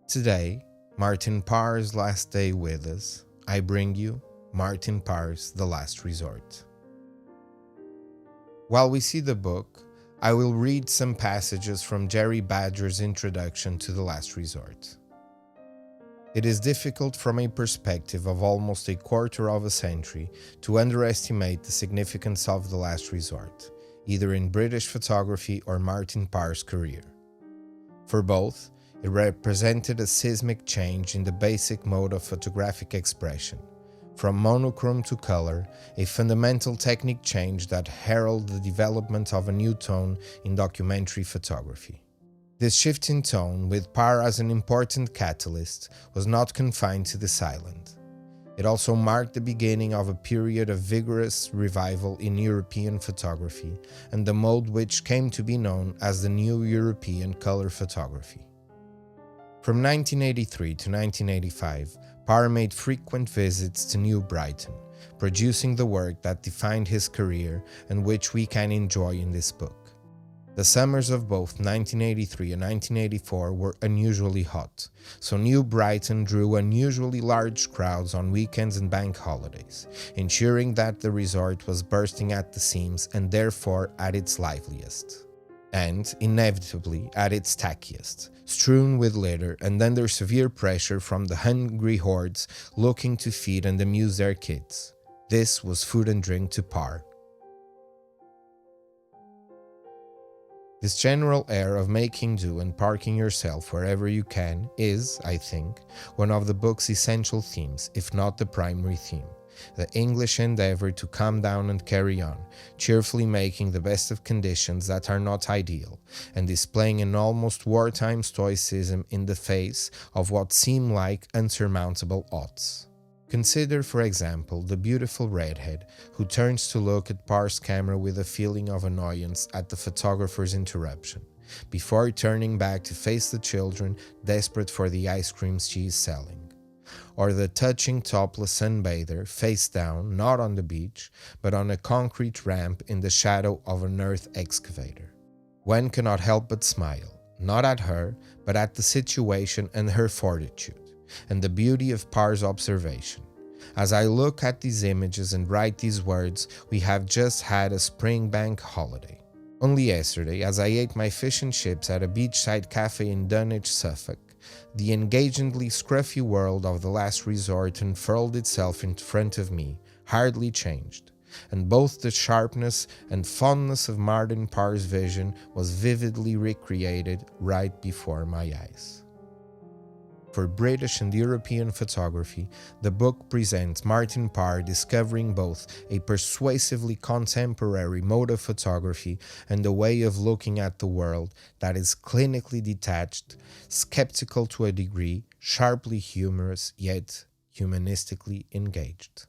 Today, Martin Parr's last day with us, I bring you Martin Parr's The Last Resort. While we see the book, I will read some passages from Gerry Badger's introduction to The Last Resort. It is difficult from a perspective of almost a quarter of a century to underestimate the significance of The Last Resort, either in British photography or Martin Parr's career. For both, it represented a seismic change in the basic mode of photographic expression, from monochrome to color, a fundamental technique change that heralded the development of a new tone in documentary photography. This shift in tone, with Parr as an important catalyst, was not confined to the silent. It also marked the beginning of a period of vigorous revival in European photography and the mode which came to be known as the New European Color Photography. From 1983 to 1985, Parr made frequent visits to New Brighton, producing the work that defined his career and which we can enjoy in this book. The summers of both 1983 and 1984 were unusually hot, so New Brighton drew unusually large crowds on weekends and bank holidays, ensuring that the resort was bursting at the seams and therefore at its liveliest. And, inevitably, at its tackiest, strewn with litter and under severe pressure from the hungry hordes looking to feed and amuse their kids. This was food and drink to Parr. This general air of making do and parking yourself wherever you can is, I think, one of the book's essential themes, if not the primary theme. The English endeavor to calm down and carry on, cheerfully making the best of conditions that are not ideal, and displaying an almost wartime stoicism in the face of what seem like unsurmountable odds. Consider, for example, the beautiful redhead who turns to look at Parr's camera with a feeling of annoyance at the photographer's interruption, before turning back to face the children desperate for the ice creams she is selling. Or the touching topless sunbather face down, not on the beach, but on a concrete ramp in the shadow of an earth excavator. One cannot help but smile, not at her, but at the situation and her fortitude, and the beauty of Parr's observation. As I look at these images and write these words, we have just had a spring bank holiday. Only yesterday, as I ate my fish and chips at a beachside cafe in Dunwich, Suffolk, the engagingly scruffy world of The Last Resort unfurled itself in front of me, hardly changed, and both the sharpness and fondness of Martin Parr's vision was vividly recreated right before my eyes. For British and European photography, the book presents Martin Parr discovering both a persuasively contemporary mode of photography and a way of looking at the world that is clinically detached, skeptical to a degree, sharply humorous, yet humanistically engaged.